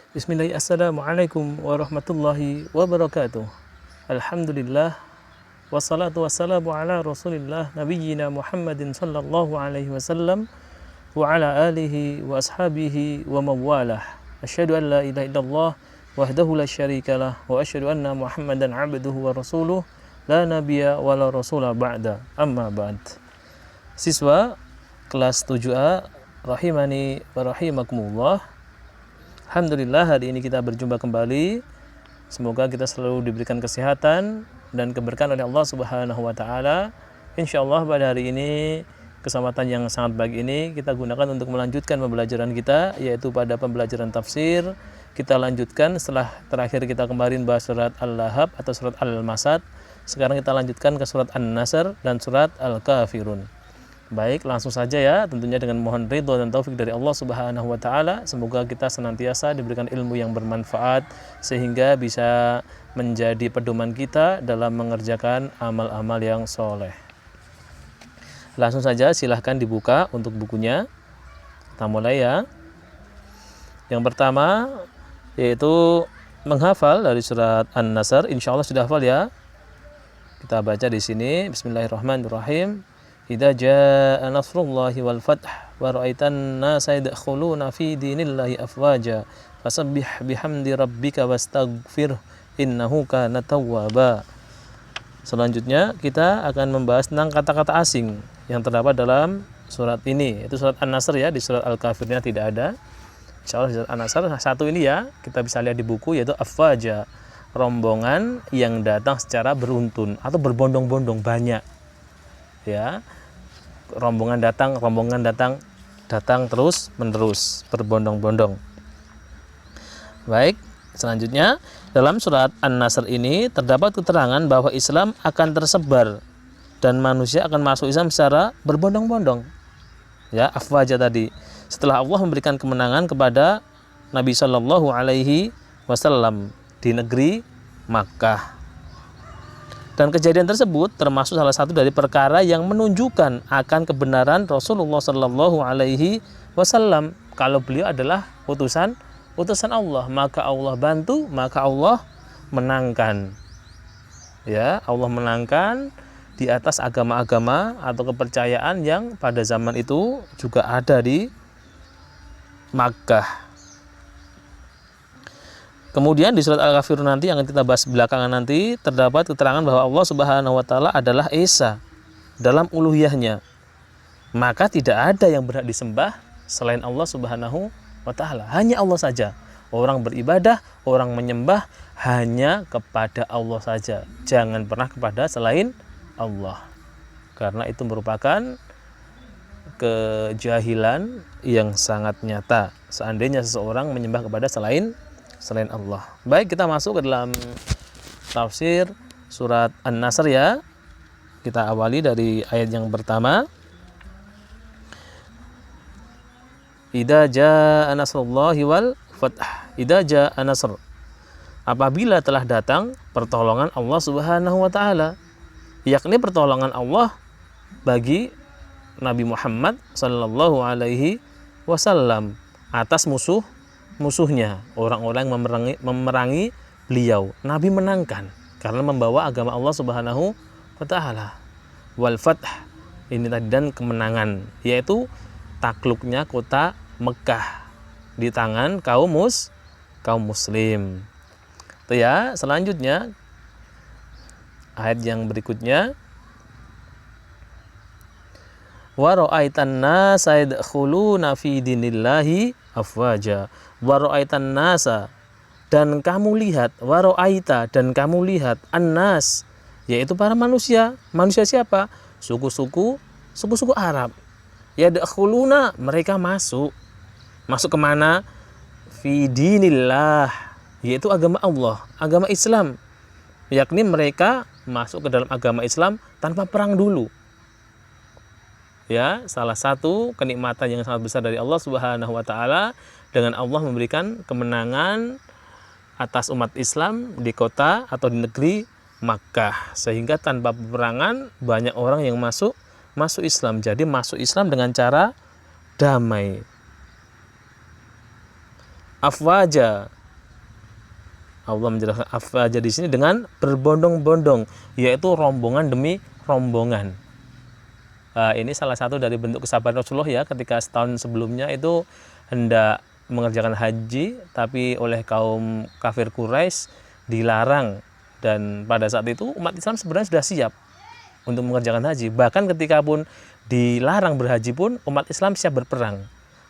Bismillahirrahmanirrahim. Assalamualaikum warahmatullahi wabarakatuh. Alhamdulillah wassalatu wassalamu ala Rasulillah nabiyyina Muhammadin sallallahu alaihi wasallam wa ala alihi wa ashabihi wa mawalah. Asyhadu an la ilaha illallah wahdahu la syarikalah wa asyhadu anna Muhammadan abduhu wa rasuluh la nabiyya wa la rasula ba'da. Amma ba'd. Siswa kelas 7A rahimani wa rahimakumullah. Alhamdulillah hari ini kita berjumpa kembali. Semoga kita selalu diberikan kesehatan dan keberkahan oleh Allah Subhanahu wa taala. Insyaallah pada hari ini kesempatan yang sangat baik ini kita gunakan untuk melanjutkan pembelajaran kita, yaitu pada pembelajaran tafsir. Kita lanjutkan setelah terakhir kita kemarin bahas surat Al-Lahab atau surat Al-Masad. Sekarang kita lanjutkan ke surat An-Nasr dan surat Al-Kafirun. Baik, langsung saja ya, tentunya dengan mohon ridho dan taufik dari Allah Subhanahu wa taala. Semoga kita senantiasa diberikan ilmu yang bermanfaat sehingga bisa menjadi pedoman kita dalam mengerjakan amal-amal yang soleh. Langsung saja silahkan dibuka untuk bukunya. Kita mulai ya. Yang pertama yaitu menghafal dari surat An-Nasr. Insyaallah sudah hafal ya. Kita baca di sini. Bismillahirrahmanirrahim. Idza jaa nasrullahi wal fath wa ra'aitan nasa yadkhuluna fi dinillahi afwaja fasabbih bihamdi rabbika wastaghfir innahu kana tawwaba. Selanjutnya kita akan membahas tentang kata-kata asing yang terdapat dalam surat ini. Itu surat An-Nasr ya, di surat Al-Kafirnya tidak ada. Insyaallah di surat An-Nasr satu ini ya, kita bisa lihat di buku, yaitu afwaja, rombongan yang datang secara beruntun atau berbondong-bondong banyak. Ya. Rombongan datang terus menerus, berbondong-bondong. Baik, selanjutnya dalam surat An-Nasr ini terdapat keterangan bahwa Islam akan tersebar dan manusia akan masuk Islam secara berbondong-bondong. Ya, afwaja tadi. Setelah Allah memberikan kemenangan kepada Nabi Shallallahu alaihi wasallam di negeri Makkah. Dan kejadian tersebut termasuk salah satu dari perkara yang menunjukkan akan kebenaran Rasulullah Shallallahu alaihi wasallam. Kalau beliau adalah utusan Allah, maka Allah bantu, maka Allah menangkan. Ya, Allah menangkan di atas agama-agama atau kepercayaan yang pada zaman itu juga ada di Makkah. Kemudian di surat Al-Kafirun nanti yang kita bahas belakangan nanti terdapat keterangan bahwa Allah Subhanahu wa taala adalah Esa dalam uluhiyahnya. Maka tidak ada yang berhak disembah selain Allah Subhanahu wa taala. Hanya Allah saja. Orang beribadah, orang menyembah hanya kepada Allah saja. Jangan pernah kepada selain Allah. Karena itu merupakan kejahilan yang sangat nyata. Seandainya seseorang menyembah kepada selain Allah. Baik, kita masuk ke dalam tafsir surat An-Nasr ya. Kita awali dari ayat yang pertama. Idza jaa nasrullahi wal fath. Idza jaa nasr. Apabila telah datang pertolongan Allah Subhanahu wa taala, yakni pertolongan Allah bagi Nabi Muhammad sallallahu alaihi wasallam atas musuhnya, orang-orang yang memerangi beliau. Nabi menangkan karena membawa agama Allah Subhanahu wa taala. Wal fath ini tadi, dan kemenangan, yaitu takluknya kota Mekah di tangan kaum muslim. Itu ya. Selanjutnya ayat yang berikutnya, wa ra'aitan nasa yadkhuluna fi dinillahi afwaja. Wa ra'aitan nasa, dan kamu lihat, wa ra'aita, dan kamu lihat, an-nas, yaitu para manusia. Manusia siapa? Suku-suku Arab. Yadkhuluna, mereka masuk kemana? Fi dinillah, yaitu agama Allah, agama Islam. Yakni mereka masuk ke dalam agama Islam tanpa perang dulu. Ya, salah satu kenikmatan yang sangat besar dari Allah Subhanahu wa taala dengan Allah memberikan kemenangan atas umat Islam di kota atau di negeri Makkah, sehingga tanpa peperangan banyak orang yang masuk Islam. Jadi masuk Islam dengan cara damai. Afwaja, Allah menjelaskan afwaja di sini dengan berbondong-bondong, yaitu rombongan demi rombongan. Ini salah satu dari bentuk kesabaran Rasulullah ya, ketika setahun sebelumnya itu hendak mengerjakan haji, tapi oleh kaum kafir Quraisy dilarang, dan pada saat itu umat Islam sebenarnya sudah siap untuk mengerjakan haji. Bahkan ketika pun dilarang berhaji pun umat Islam siap berperang.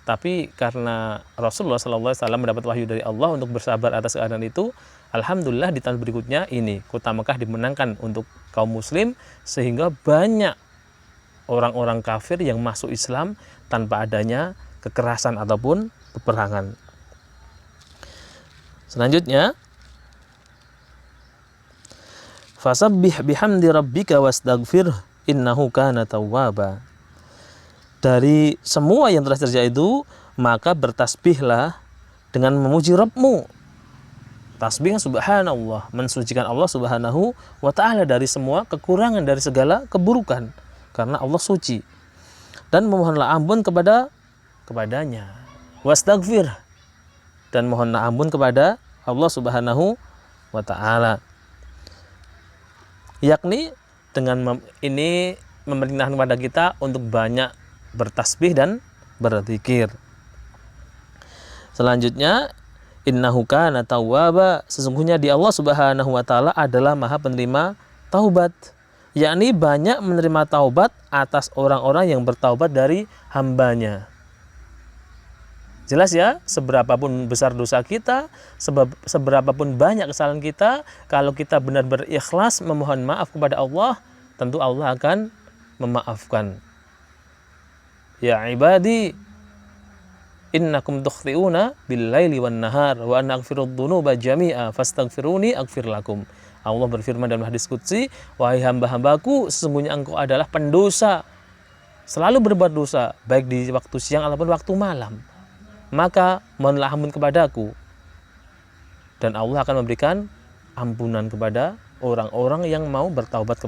Tapi karena Rasulullah SAW mendapat wahyu dari Allah untuk bersabar atas keadaan itu, alhamdulillah di tahun berikutnya ini kota Mekah dimenangkan untuk kaum muslim, sehingga banyak orang-orang kafir yang masuk Islam tanpa adanya kekerasan ataupun peperangan. Selanjutnya, fasabbih bihamdi rabbika wastaghfir innahu kana tawwaba. Dari semua yang telah terjadi itu, maka bertasbihlah dengan memuji Rabbmu. Tasbih subhanallah, mensucikan Allah Subhanahu wa ta'ala dari semua kekurangan, dari segala keburukan, karena Allah suci. Dan memohonlah ampun kepadanya. Wastaghfir, dan mohonlah ampun kepada Allah Subhanahu wa ta'ala. Yakni dengan ini memerintahkan kepada kita untuk banyak bertasbih dan berzikir. Selanjutnya, innahu kana tawwaba, sesungguhnya di Allah Subhanahu wa taala adalah Maha penerima taubat, yakni banyak menerima taubat atas orang-orang yang bertaubat dari hambanya. Jelas ya, seberapapun besar dosa kita, seberapapun banyak kesalahan kita, kalau kita benar-benar ikhlas memohon maaf kepada Allah, tentu Allah akan memaafkan. Ya ibadi, innakum tukhti'una bil-laili wan-nahar wa ana aghfirudz dzunuba jami'a fastaghfiruni aghfir lakum. Allah berfirman dalam hadis qudsi, wahai hamba-hambaku, sesungguhnya engkau adalah pendosa, selalu berbuat dosa, baik di waktu siang ataupun waktu malam. Maka mohonlah ampun kepadaku, dan Allah akan memberikan ampunan kepada orang-orang yang mau bertaubat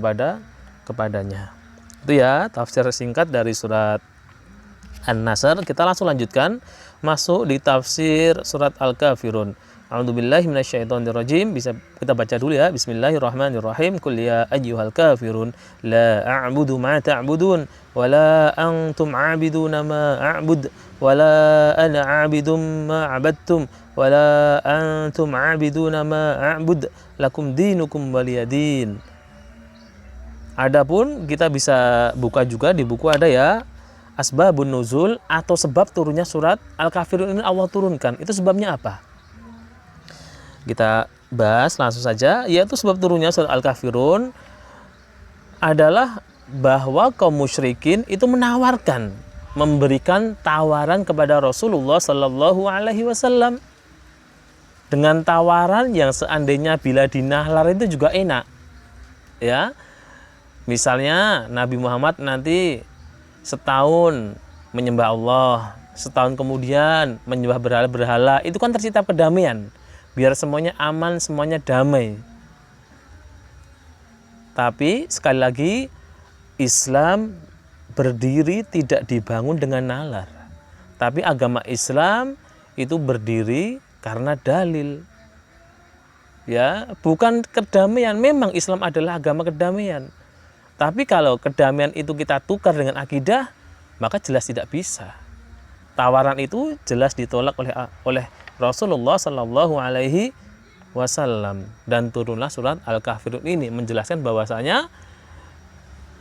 kepadanya. Itu ya tafsir singkat dari surat An-Nasr. Kita langsung lanjutkan masuk di tafsir surat Al-Kafirun. A'udzubillahi minasyaitonirrajim. Bisa kita baca dulu ya. Bismillahirrahmanirrahim. Qul ya ayyuhal kafirun la a'budu ma ta'budun wa la antum 'abiduna ma a'bud wa la ana 'abidum ma 'abadtum wa la antum 'abiduna ma a'bud lakum dinukum waliyadin. Adapun kita bisa buka juga di buku ada ya, asbabun nuzul atau sebab turunnya surat Al-Kafirun ini Allah turunkan. Itu sebabnya apa? Kita bahas langsung saja, yaitu sebab turunnya surat Al-Kafirun adalah bahwa kaum musyrikin itu menawarkan, memberikan tawaran kepada Rasulullah Sallallahu Alaihi Wasallam dengan tawaran yang seandainya bila dinahlar itu juga enak, ya. Misalnya Nabi Muhammad nanti setahun menyembah Allah, setahun kemudian menyembah berhala-berhala, itu kan tercipta kedamaian, biar semuanya aman, semuanya damai. Tapi sekali lagi, Islam berdiri tidak dibangun dengan nalar, tapi agama Islam itu berdiri karena dalil, ya, bukan kedamaian. Memang Islam adalah agama kedamaian, tapi kalau kedamaian itu kita tukar dengan akidah, maka jelas tidak bisa. Tawaran itu jelas ditolak oleh Rasulullah Sallallahu Alaihi Wasallam, dan turunlah surat Al-Kafirun ini menjelaskan bahwasanya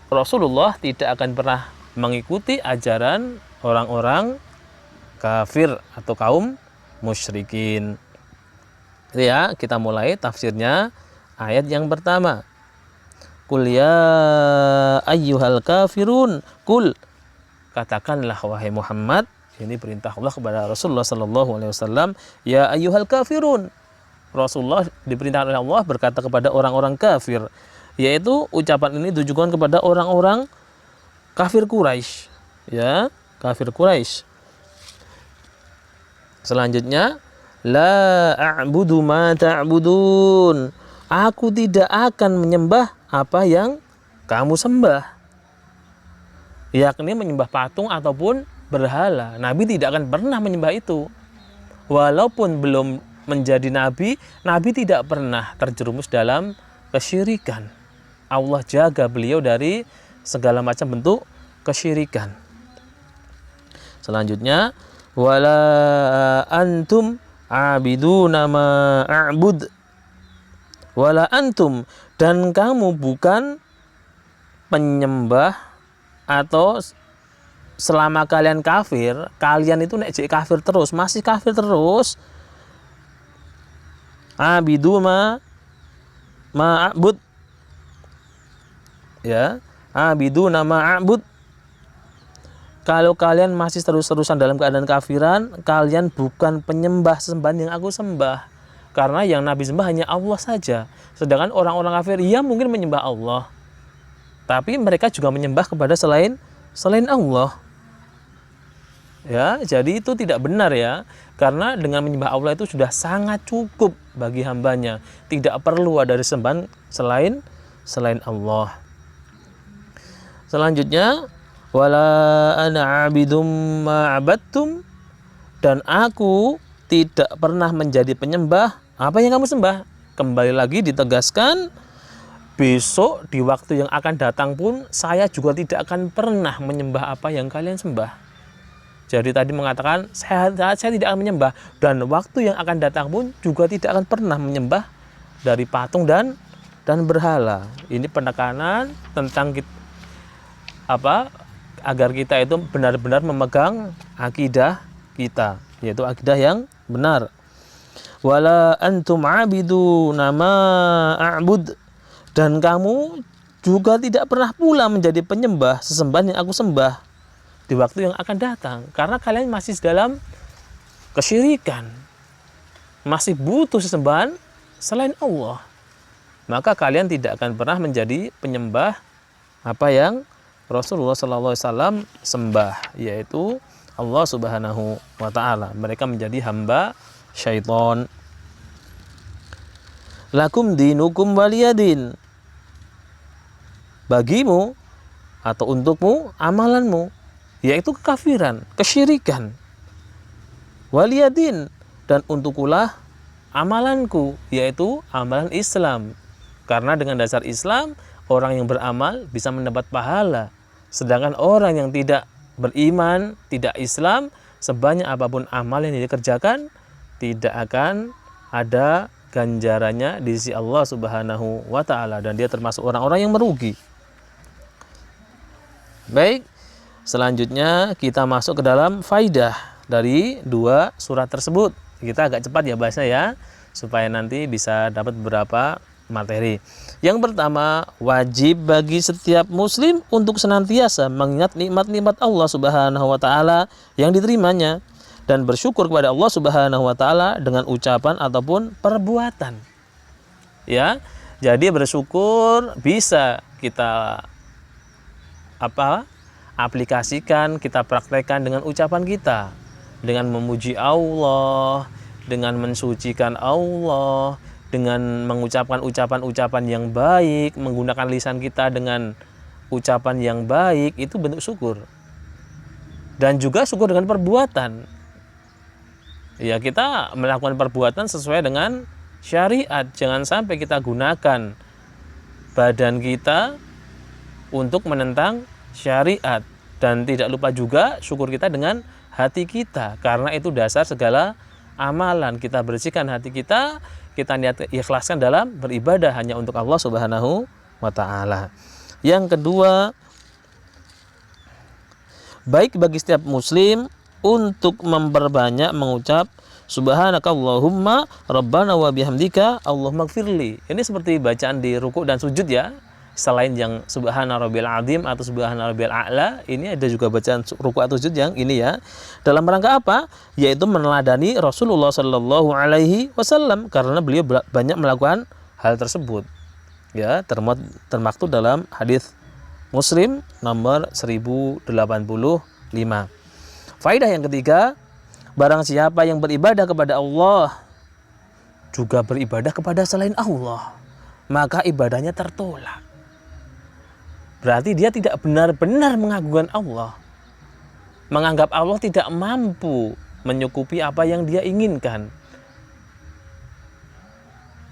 Rasulullah tidak akan pernah mengikuti ajaran orang-orang kafir atau kaum musyrikin. Ya, kita mulai tafsirnya ayat yang pertama. Qul ya ayyuhal kafirun, qul, katakanlah wahai Muhammad, ini perintah Allah kepada Rasulullah sallallahu alaihi wasallam, ya ayyuhal kafirun. Rasulullah diperintahkan oleh Allah berkata kepada orang-orang kafir, yaitu ucapan ini ditujukan kepada orang-orang kafir Quraisy, ya, kafir Quraisy. Selanjutnya, la a'budu ma ta'budun, aku tidak akan menyembah apa yang kamu sembah, yakni menyembah patung ataupun berhala. Nabi tidak akan pernah menyembah itu, walaupun belum menjadi nabi, nabi tidak pernah terjerumus dalam kesyirikan. Allah jaga beliau dari segala macam bentuk kesyirikan. Selanjutnya, wala antum abiduna ma a'bud. Wala antum, dan kamu bukan penyembah, atau selama kalian kafir, kalian itu nek jadi kafir terus, masih kafir terus, abidu ma'abud, ya, abidu nama abud. Kalau kalian masih terus-terusan dalam keadaan kafiran, kalian bukan penyembah sesembahan yang aku sembah. Karena yang Nabi sembah hanya Allah saja. Sedangkan orang-orang kafir, ya mungkin menyembah Allah, tapi mereka juga menyembah kepada selain Allah. Ya, jadi itu tidak benar ya. Karena dengan menyembah Allah itu sudah sangat cukup bagi hambanya. Tidak perlu ada sembahan selain Allah. Selanjutnya, wala ana abidum ma'abattum, dan aku tidak pernah menjadi penyembah apa yang kamu sembah. Kembali lagi ditegaskan, besok di waktu yang akan datang pun saya juga tidak akan pernah menyembah apa yang kalian sembah. Jadi tadi mengatakan saya tidak akan menyembah, dan waktu yang akan datang pun juga tidak akan pernah menyembah dari patung dan berhala. Ini penekanan tentang agar kita itu benar-benar memegang akidah kita, yaitu akidah yang benar. Wala antum abidu nama a'bud, dan kamu juga tidak pernah pula menjadi penyembah sesembahan yang aku sembah di waktu yang akan datang, karena kalian masih dalam kesyirikan, masih butuh sesembahan selain Allah. Maka kalian tidak akan pernah menjadi penyembah apa yang Rasulullah SAW sembah, yaitu Allah Subhanahu wa Ta'ala. Mereka menjadi hamba syaitan. Lakum dinukum waliyadin, bagimu atau untukmu amalanmu, yaitu kekafiran, kesyirikan. Waliyadin, dan untukulah amalanku, yaitu amalan Islam. Karena dengan dasar Islam, orang yang beramal bisa mendapat pahala. Sedangkan orang yang tidak beriman, tidak Islam, sebanyak apapun amal yang dikerjakan, tidak akan ada ganjarannya di sisi Allah Subhanahu wa Ta'ala, dan dia termasuk orang-orang yang merugi. Baik, selanjutnya kita masuk ke dalam faidah dari dua surat tersebut. Kita agak cepat ya bahasnya ya, supaya nanti bisa dapat beberapa materi. Yang pertama, wajib bagi setiap muslim untuk senantiasa mengingat nikmat-nikmat Allah Subhanahu wa Ta'ala yang diterimanya, dan bersyukur kepada Allah Subhanahu wa Ta'ala dengan ucapan ataupun perbuatan. Ya, jadi bersyukur bisa kita aplikasikan, kita praktekkan dengan ucapan kita, dengan memuji Allah, dengan mensucikan Allah, dengan mengucapkan ucapan-ucapan yang baik, menggunakan lisan kita dengan ucapan yang baik, itu bentuk syukur. Dan juga syukur dengan perbuatan. Ya, kita melakukan perbuatan sesuai dengan syariat. Jangan sampai kita gunakan badan kita untuk menentang syariat. Dan tidak lupa juga syukur kita dengan hati kita, karena itu dasar segala amalan. Kita bersihkan hati kita, kita niat ikhlaskan dalam beribadah hanya untuk Allah Subhanahu wa Ta'ala. Yang kedua, baik bagi setiap muslim untuk memperbanyak mengucap subhanakallahumma rabbana wa bihamdika Allahumma gfirli. Ini seperti bacaan di ruku dan sujud ya. Selain yang subhana rabbil azim atau subhana rabbil a'la, ini ada juga bacaan ruku atau sujud yang ini ya. Dalam rangka apa? Yaitu meneladani Rasulullah sallallahu alaihi wasallam, karena beliau banyak melakukan hal tersebut. Ya, termaktub dalam hadis Muslim nomor 1085. Faidah yang ketiga, barang siapa yang beribadah kepada Allah juga beribadah kepada selain Allah, maka ibadahnya tertolak. Berarti dia tidak benar-benar mengagungkan Allah, menganggap Allah tidak mampu menyukupi apa yang dia inginkan.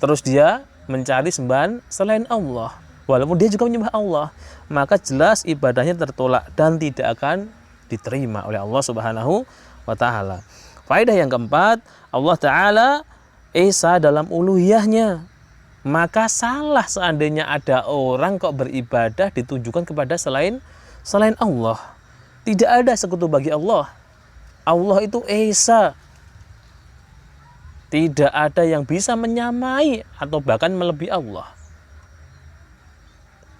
terus dia mencari sembahan selain Allah, walaupun dia juga menyembah Allah, maka jelas ibadahnya tertolak dan tidak akan diterima oleh Allah Subhanahu wa Ta'ala. Faedah yang keempat, Allah Ta'ala esa dalam uluhiyahnya. Maka salah seandainya ada orang kok beribadah ditujukan kepada selain Allah. Tidak ada sekutu bagi Allah. Allah itu esa. Tidak ada yang bisa menyamai atau bahkan melebihi Allah.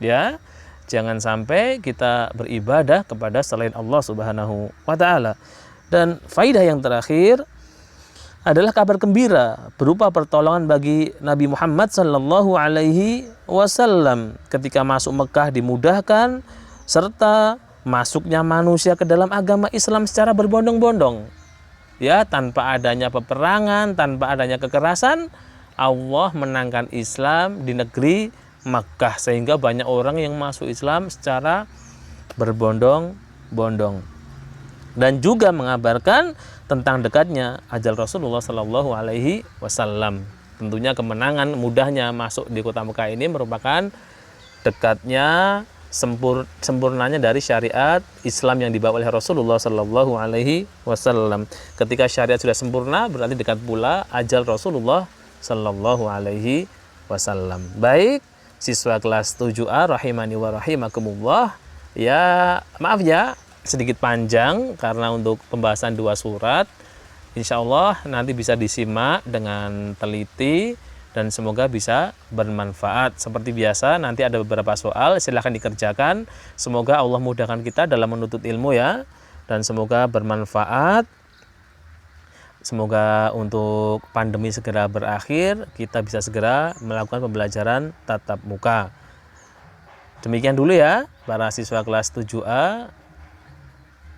Ya, jangan sampai kita beribadah kepada selain Allah Subhanahu wa Ta'ala. Dan faidah yang terakhir adalah kabar gembira berupa pertolongan bagi Nabi Muhammad sallallahu alaihi wasallam ketika masuk Mekah dimudahkan, serta masuknya manusia ke dalam agama Islam secara berbondong-bondong. Ya, tanpa adanya peperangan, tanpa adanya kekerasan, Allah menangkan Islam di negeri Mekah sehingga banyak orang yang masuk Islam secara berbondong-bondong. Dan juga mengabarkan tentang dekatnya ajal Rasulullah Sallallahu Alaihi Wasallam. Tentunya kemenangan mudahnya masuk di kota Mekah ini merupakan dekatnya sempurnanya dari syariat Islam yang dibawa oleh Rasulullah Sallallahu Alaihi Wasallam. Ketika syariat sudah sempurna, berarti dekat pula ajal Rasulullah Sallallahu Alaihi Wasallam. Baik, siswa kelas 7A rahimani wa rahimakumullah. Ya, maaf ya, sedikit panjang karena untuk pembahasan 2 surat. Insya Allah nanti bisa disimak dengan teliti dan semoga bisa bermanfaat. Seperti biasa nanti ada beberapa soal, silahkan dikerjakan. Semoga Allah mudahkan kita dalam menuntut ilmu ya, dan semoga bermanfaat. Semoga untuk pandemi segera berakhir, kita bisa segera melakukan pembelajaran tatap muka. Demikian dulu ya para siswa kelas 7A.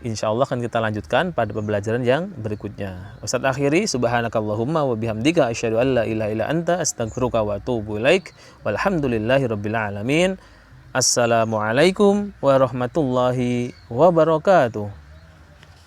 Insya Allah akan kita lanjutkan pada pembelajaran yang berikutnya. Ustaz akhiri, subhanakallahumma wa bihamdika asyhadu an la ilaha illa anta astaghfiruka wa atubu ilaik. Walhamdulillahirabbil alamin. Assalamualaikum warahmatullahi wabarakatuh.